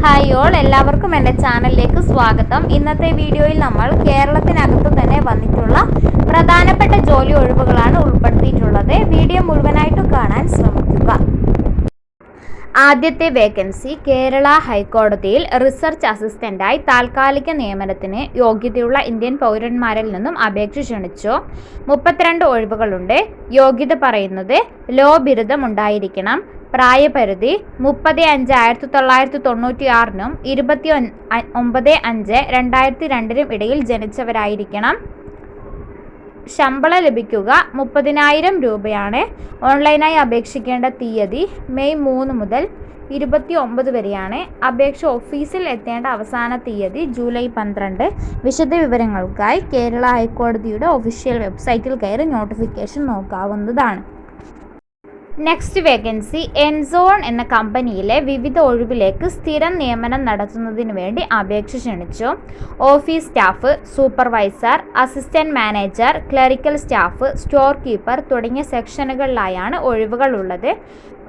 Hi all, എല്ലാവർക്കും എൻ്റെ ചാനലിലേക്ക് സ്വാഗതം. ഇന്നത്തെ വീഡിയോയിൽ നമ്മൾ കേരളത്തിനകത്ത് തന്നെ വന്നിട്ടുള്ള പ്രധാനപ്പെട്ട ജോലി ഒഴിവുകളാണ് ഉൾപ്പെടുത്തിയിട്ടുള്ളത്. വീഡിയോ മുഴുവനായിട്ടും കാണാൻ ശ്രമിക്കുക. ആദ്യത്തെ വേക്കൻസി കേരള ഹൈക്കോടതിയിൽ റിസർച്ച് അസിസ്റ്റന്റായി താൽക്കാലിക നിയമനത്തിന് യോഗ്യതയുള്ള ഇന്ത്യൻ പൗരന്മാരിൽ നിന്നും അപേക്ഷ ക്ഷണിച്ചു. 32 ഒഴിവുകളുണ്ട്. യോഗ്യത പറയുന്നത് ലോ ബിരുദം ഉണ്ടായിരിക്കണം. പ്രായപരിധി 30/5/1996 29/5/2002 ഇടയിൽ ജനിച്ചവരായിരിക്കണം. ശമ്പളം ലഭിക്കുക 30,000 രൂപയാണ്. ഓൺലൈനായി അപേക്ഷിക്കേണ്ട തീയതി മെയ് 3 മുതൽ 29 വരെയാണ്. അപേക്ഷ ഓഫീസിൽ എത്തേണ്ട അവസാന തീയതി ജൂലൈ 12. വിശദ വിവരങ്ങൾക്കായി കേരള ഹൈക്കോടതിയുടെ ഒഫീഷ്യൽ വെബ്സൈറ്റിൽ കയറി നോട്ടിഫിക്കേഷൻ നോക്കാവുന്നതാണ്. നെക്സ്റ്റ് വേക്കൻസി എൻസോൺ എന്ന കമ്പനിയിലെ വിവിധ ഒഴിവിലേക്ക് സ്ഥിരം നിയമനം നടത്തുന്നതിന് വേണ്ടി അപേക്ഷ ക്ഷണിച്ചു. Office staff, supervisor, assistant manager, clerical staff, store keeper തുടങ്ങിയ സെക്ഷനുകളിലായാണ് ഒഴിവുകളുള്ളത്.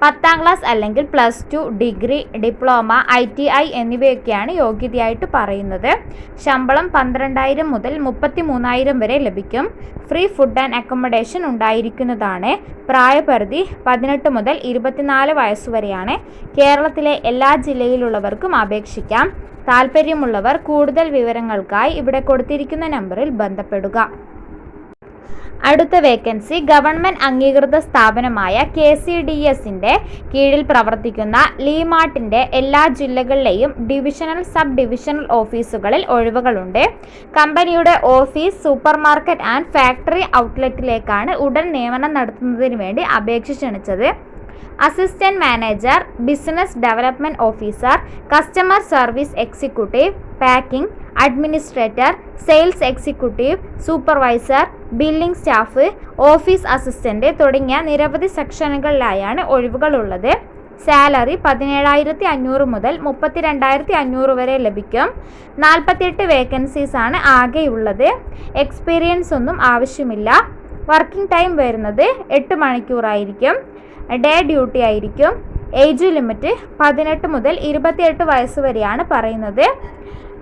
10ാം ക്ലാസ് അല്ലെങ്കിൽ +2, ഡിഗ്രി, ഡിപ്ലോമ, ITI എന്നിവയൊക്കെയാണ് യോഗ്യതയായിട്ട് പറയുന്നത്. ശമ്പളം 12,000 മുതൽ 33,000 വരെ ലഭിക്കും. ഫ്രീ ഫുഡ് ആൻഡ് അക്കോമഡേഷൻ ഉണ്ടായിരിക്കുന്നതാണ്. പ്രായപരിധി 18 മുതൽ 24 വയസ്സുവരെയാണ്. കേരളത്തിലെ എല്ലാ ജില്ലയിലുള്ളവർക്കും അപേക്ഷിക്കാം. താല്പര്യമുള്ളവർ കൂടുതൽ വിവരങ്ങൾക്കായി ഇവിടെ കൊടുത്തിരിക്കുന്ന നമ്പറിൽ ബന്ധപ്പെടുക. അടുത്ത വേക്കൻസി ഗവൺമെൻറ് അംഗീകൃത സ്ഥാപനമായ KCDSന്റെ കീഴിൽ പ്രവർത്തിക്കുന്ന ലീമാർട്ടിൻ്റെ എല്ലാ ജില്ലകളിലെയും ഡിവിഷണൽ, സബ് ഡിവിഷണൽ ഓഫീസുകളിൽ ഒഴിവുകളുണ്ട്. കമ്പനിയുടെ ഓഫീസ്, സൂപ്പർമാർക്കറ്റ് ആൻഡ് ഫാക്ടറി ഔട്ട്ലെറ്റിലേക്കാണ് ഉടൻ നിയമനം നടത്തുന്നതിന് വേണ്ടി അപേക്ഷ ക്ഷണിച്ചത്. Assistant manager, business development officer, customer service executive, packing administrator, sales executive, supervisor, billing staff, office assistant തുടങ്ങിയ നിരവധി സെക്ഷനുകളിലായാണ് ഒഴിവുകളുള്ളത്. സാലറി 17,500 മുതൽ 32,500 വരെ ലഭിക്കും. 48 വേക്കൻസീസ് ആണ് ആകെയുള്ളത്. എക്സ്പീരിയൻസ് ഒന്നും ആവശ്യമില്ല. വർക്കിംഗ് ടൈം വരുന്നത് 8 മണിക്കൂറായിരിക്കും. ഡേ ഡ്യൂട്ടി ആയിരിക്കും. ഏജ് ലിമിറ്റ് 18 മുതൽ 28 വയസ്സ് വരെയാണ് പറയുന്നത്.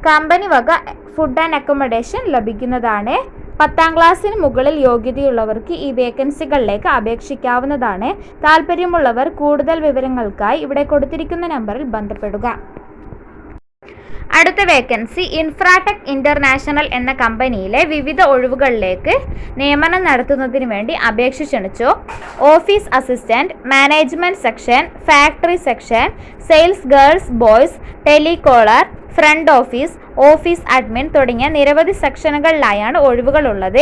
കമ്പനി വക ഫുഡ് ആൻഡ് അക്കോമഡേഷൻ ലഭിക്കുന്നതാണ്. 10ാം ക്ലാസ്സിന് മുകളിൽ യോഗ്യതയുള്ളവർക്ക് ഈ വേക്കൻസികളിലേക്ക് അപേക്ഷിക്കാവുന്നതാണ്. താല്പര്യമുള്ളവർ കൂടുതൽ വിവരങ്ങൾക്കായി ഇവിടെ കൊടുത്തിരിക്കുന്ന നമ്പറിൽ ബന്ധപ്പെടുക. അടുത്ത വേക്കൻസി ഇൻഫ്രാടെക് ഇന്റർനാഷണൽ എന്ന കമ്പനിയിലെ വിവിധ ഒഴിവുകളിലേക്ക് നിയമനം നടത്തുന്നതിന് വേണ്ടി അപേക്ഷ ക്ഷണിച്ചു. Office assistant, management section, factory section, sales girls boys, telecaller, front office, office admin തുടങ്ങിയ നിരവധി സെക്ഷനുകളിലായാണ് ഒഴിവുകളുള്ളത്.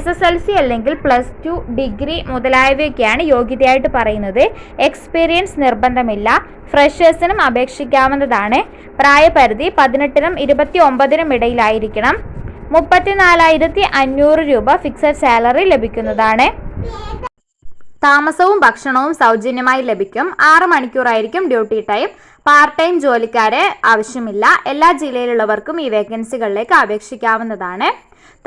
SSLC അല്ലെങ്കിൽ +2, ഡിഗ്രി മുതലായവയൊക്കെയാണ് യോഗ്യതയായിട്ട് പറയുന്നത്. എക്സ്പീരിയൻസ് നിർബന്ധമില്ല. ഫ്രഷേഴ്സിനും അപേക്ഷിക്കാവുന്നതാണ്. പ്രായപരിധി 18നും 29നും ഇടയിലായിരിക്കണം. 34,500 രൂപ ഫിക്സഡ് സാലറി ലഭിക്കുന്നതാണ്. താമസവും ഭക്ഷണവും സൗജന്യമായി ലഭിക്കും. 6 മണിക്കൂറായിരിക്കും ഡ്യൂട്ടി ടൈം. പാർട്ട് ടൈം ജോലിക്കാരെ ആവശ്യമില്ല. എല്ലാ ജില്ലയിലുള്ളവർക്കും ഈ വേക്കൻസികളിലേക്ക് അപേക്ഷിക്കാവുന്നതാണ്.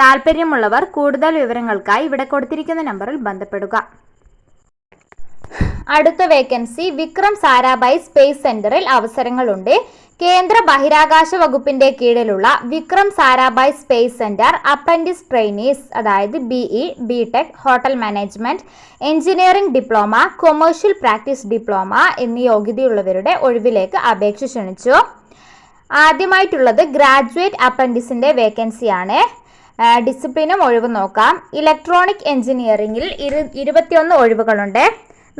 താല്പര്യമുള്ളവർ കൂടുതൽ വിവരങ്ങൾക്കായി ഇവിടെ കൊടുത്തിരിക്കുന്ന നമ്പറിൽ ബന്ധപ്പെടുക. അടുത്ത വേക്കൻസി വിക്രം സാരാഭായ് സ്പേസ് സെന്ററിൽ അവസരങ്ങളുണ്ട്. കേന്ദ്ര ബഹിരാകാശ വകുപ്പിന്റെ കീഴിലുള്ള Vikram Sarabhai space centre apprentice trainees, അതായത് BE, BTech, hotel management, engineering diploma, commercial practice diploma എന്നീ യോഗ്യതയുള്ളവരുടെ ഒഴിവിലേക്ക് അപേക്ഷ ക്ഷണിച്ചു. ആദ്യമായിട്ടുള്ളത് ഗ്രാജുവേറ്റ് അപ്രന്റീസിന്റെ വേക്കൻസിയാണ്. ഡിസിപ്ലിനും ഒഴിവ് നോക്കാം. ഇലക്ട്രോണിക് എഞ്ചിനീയറിംഗിൽ 21 ഒഴിവുകളുണ്ട്.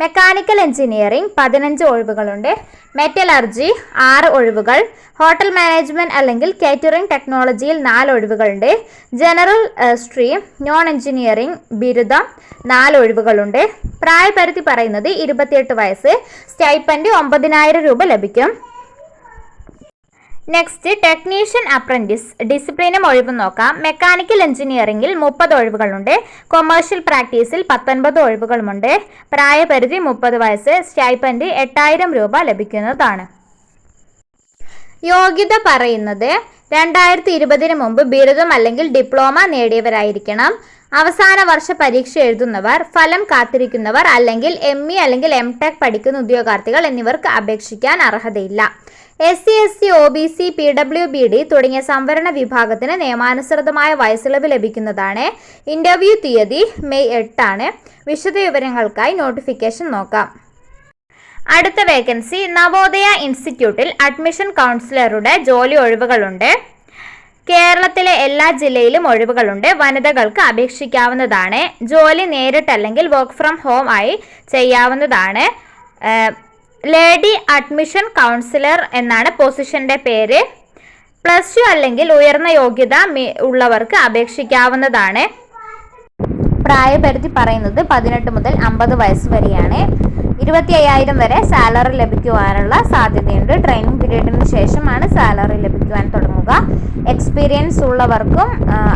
മെക്കാനിക്കൽ എഞ്ചിനീയറിംഗ് 15 ഒഴിവുകളുണ്ട്. മെറ്റലർജി 6 ഒഴിവുകൾ. ഹോട്ടൽ മാനേജ്മെന്റ് അല്ലെങ്കിൽ കേറ്ററിംഗ് ടെക്നോളജിയിൽ 4 ഒഴിവുകളുണ്ട്. ജനറൽ സ്ട്രീം, നോൺ എഞ്ചിനീയറിംഗ് ബിരുദം 4 ഒഴിവുകളുണ്ട്. പ്രായപരിധി പറയുന്നത് 28 വയസ്സ്. സ്റ്റൈപ്പൻഡ് 9,000 രൂപ ലഭിക്കും. Next technician apprentice. ഡിസിപ്ലിനും ഒഴിവ് നോക്കാം. മെക്കാനിക്കൽ എഞ്ചിനീയറിംഗിൽ 30 ഒഴിവുകളുണ്ട്. കൊമേഴ്ഷ്യൽ പ്രാക്ടീസിൽ 19 ഒഴിവുകളുമുണ്ട്. പ്രായപരിധി 30 വയസ്സ്. സ്റ്റൈപ്പൻഡ് 8,000 രൂപ ലഭിക്കുന്നതാണ്. യോഗ്യത പറയുന്നത് 2020 മുമ്പ് ബിരുദം അല്ലെങ്കിൽ ഡിപ്ലോമ നേടിയവരായിരിക്കണം. അവസാന വർഷ പരീക്ഷ എഴുതുന്നവർ, ഫലം കാത്തിരിക്കുന്നവർ അല്ലെങ്കിൽ ME അല്ലെങ്കിൽ MTech പഠിക്കുന്ന ഉദ്യോഗാർത്ഥികൾ എന്നിവർക്ക് അപേക്ഷിക്കാൻ അർഹതയില്ല. SC/ST, OBC, PWBD തുടങ്ങിയ സംവരണ വിഭാഗത്തിന് നിയമാനുസൃതമായ വയസ്സിളവ് ലഭിക്കുന്നതാണ്. ഇന്റർവ്യൂ തീയതി മെയ് 8 ആണ്. വിശദവിവരങ്ങൾക്കായി നോട്ടിഫിക്കേഷൻ നോക്കാം. അടുത്ത വേക്കൻസി നവോദയ ഇൻസ്റ്റിറ്റ്യൂട്ടിൽ അഡ്മിഷൻ കൗൺസിലറുടെ ജോലി ഒഴിവുകളുണ്ട്. കേരളത്തിലെ എല്ലാ ജില്ലയിലും ഒഴിവുകളുണ്ട്. വനിതകൾക്ക് അപേക്ഷിക്കാവുന്നതാണ്. ജോലി നേരിട്ടല്ലെങ്കിൽ വർക്ക് ഫ്രം ഹോം ആയി ചെയ്യാവുന്നതാണ്. ലേഡി അഡ്മിഷൻ കൗൺസിലർ എന്നാണ് പൊസിഷന്റെ പേര്. +2 അല്ലെങ്കിൽ ഉയർന്ന യോഗ്യത ഉള്ളവർക്ക് അപേക്ഷിക്കാവുന്നതാണ്. പ്രായപരിധി പറയുന്നത് 18 മുതൽ 50 വയസ്സ് വരെയാണ്. 25,000 വരെ സാലറി ലഭിക്കുവാനുള്ള സാധ്യതയുണ്ട്. ട്രെയിനിങ് പീരീഡിന് ശേഷമാണ് സാലറി ലഭിക്കുവാൻ തുടങ്ങുക. എക്സ്പീരിയൻസ് ഉള്ളവർക്കും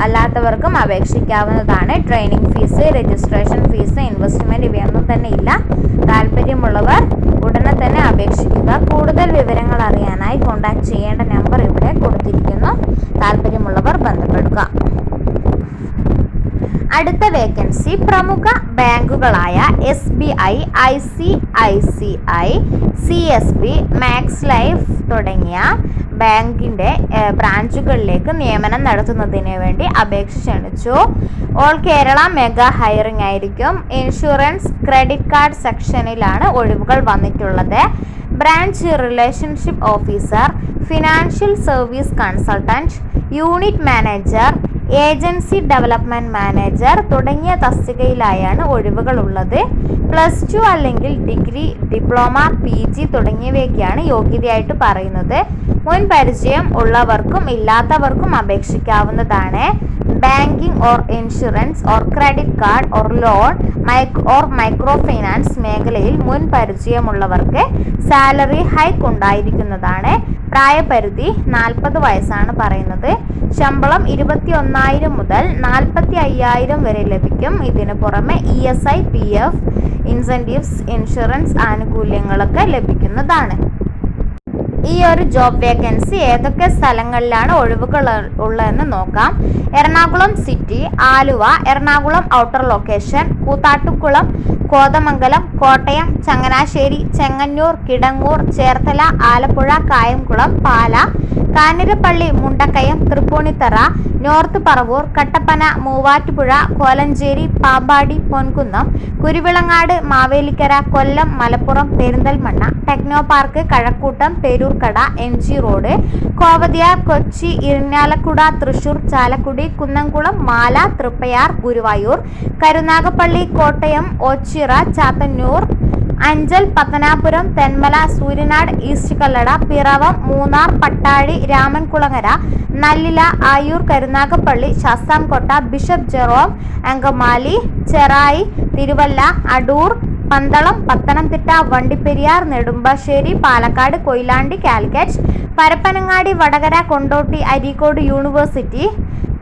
അല്ലാത്തവർക്കും അപേക്ഷിക്കാവുന്നതാണ്. Training fees, registration fees, investment ഇവയൊന്നും തന്നെ ഇല്ല. താല്പര്യമുള്ളവർ ഉടനെ തന്നെ അപേക്ഷിക്കുക. കൂടുതൽ വിവരങ്ങൾ അറിയാനായി കോൺടാക്ട് ചെയ്യേണ്ട നമ്പർ ഇവിടെ കൊടുത്തിരിക്കുന്നു. താല്പര്യമുള്ളവർ ബന്ധപ്പെടുക. അടുത്ത വേക്കൻസി പ്രമുഖ ബാങ്കുകളായ SBI, ICICI, CSB, max life തുടങ്ങിയ ബാങ്കിന്റെ ബ്രാഞ്ചുകളിലേക്ക് നിയമനം നടത്തുന്നതിന് വേണ്ടി അപേക്ഷ ക്ഷണിച്ചു. ഓൾ കേരള മെഗാ ഹയറിംഗ് ആയിരിക്കും. ഇൻഷുറൻസ്, ക്രെഡിറ്റ് കാർഡ് സെക്ഷനിലാണ് ഒഴിവുകൾ വന്നിട്ടുള്ളത്. Branch relationship officer, financial service consultant, unit manager, agency development manager തുടങ്ങിയ തസ്തികയിലായാണ് ഒഴിവുകൾ ഉള്ളത്. +2 അല്ലെങ്കിൽ ഡിഗ്രി, ഡിപ്ലോമ, PG തുടങ്ങിയവയൊക്കെയാണ് യോഗ്യതയായിട്ട് പറയുന്നത്. മുൻ പരിചയം ഉള്ളവർക്കും ഇല്ലാത്തവർക്കും അപേക്ഷിക്കാവുന്നതാണ്. Banking or insurance or credit card or loan or micro finance മേഖലയിൽ മുൻ പരിചയമുള്ളവർക്ക് സാലറി ഹൈക്ക് ഉണ്ടായിരിക്കുന്നതാണ്. പ്രായപരിധി 40 വയസ്സാണ് പറയുന്നത്. ശമ്പളം 21,000 മുതൽ 45,000 വരെ ലഭിക്കും. ഇതിനു പുറമെ ESI, PF, ഇൻസെൻറ്റീവ്സ്, ഇൻഷുറൻസ് ആനുകൂല്യങ്ങളൊക്കെ ലഭിക്കുന്നതാണ്. ഈ ഒരു ജോബ് വേക്കൻസി ഏതൊക്കെ സ്ഥലങ്ങളിലാണ് ഒഴിവുകൾ ഉള്ളതെന്ന് നോക്കാം. Ernakulam city, Aluva, Ernakulam outer location, Koothattukulam, Kothamangalam, Kottayam, Changanassery, Chengannur, Kidangoor, Cherthala, Alappuzha, Kayamkulam, Pala, Kanjirappally, Mundakayam, Tripunithura, north Paravur, Kattappana, Muvattupuzha, Kolenchery, Pampady, Ponkunnam, Kuravilangad, Mavelikkara, Kollam, Malappuram, Perinthalmanna, techno park, Kazhakoottam, Peroorkada, MG road, Kowdiar, Kochi, Irinjalakuda, Thrissur, Chalakudy, Kunnamkulam, Mala, Triprayar, Guruvayur, Karunagappally, Kottayam, Ochira, Chathannoor, Anchal, Pathanapuram, Thenmala, Sooranad, east Kallada, Piravom, Munnar, Pattazhi, Ramankulangara, Nallila, Ayoor, Karunagappally, Sasthamcotta, bishop Jerome, Angamaly, Cherai, Thiruvalla, Adoor, Pandalam, Pathanamthitta, Vandiperiyar, Nedumbassery, Palakkad, Koyilandy, Calicut, Parappanangadi, Vadakara, Kondotty, Areekode university,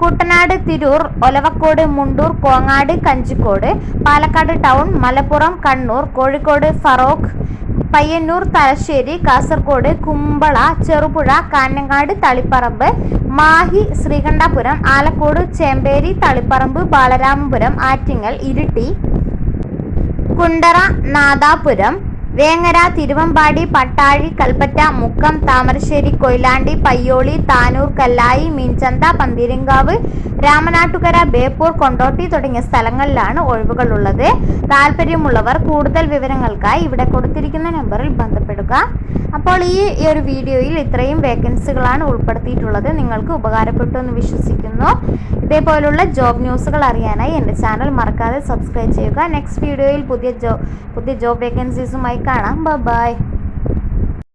Kuttanad, Tirur, Olavakkode, Mundur, Kongad, Kanjikode, Palakkad town, Malappuram, Kannur, Kozhikode, Feroke, Payyanur, Thalassery, Kasaragod, Kumbla, Cherupuzha, Kanhangad, Taliparamba, Mahe, Sreekandapuram, Alakode, Chemperi, Taliparamba, Balaramapuram, Attingal, Iritty, Kundara, Nadapuram, Vengara, Thiruvambady, Pattazhi, Kalpetta, Mukkam, Thamarassery, Koyilandy, Payyoli, Tanur, കല്ലായി, മീൻചന്ത, പന്തീരങ്കാവ്, രാമനാട്ടുകര, ബേപ്പൂർ, കൊണ്ടോട്ടി തുടങ്ങിയ സ്ഥലങ്ങളിലാണ് ഒഴിവുകളുള്ളത്. താല്പര്യമുള്ളവർ കൂടുതൽ വിവരങ്ങൾക്കായി ഇവിടെ കൊടുത്തിരിക്കുന്ന നമ്പറിൽ ബന്ധപ്പെടുക. അപ്പോൾ ഈ ഒരു വീഡിയോയിൽ ഇത്രയും വേക്കൻസികളാണ് ഉൾപ്പെടുത്തിയിട്ടുള്ളത്. നിങ്ങൾക്ക് ഉപകാരപ്പെട്ടു എന്ന് വിശ്വസിക്കുന്നു. ഇതേപോലുള്ള ജോബ് ന്യൂസുകൾ അറിയാനായി എൻ്റെ ചാനൽ മറക്കാതെ സബ്സ്ക്രൈബ് ചെയ്യുക. നെക്സ്റ്റ് വീഡിയോയിൽ പുതിയ ജോബ് വേക്കൻസീസുമായി കാണാം. ബൈ.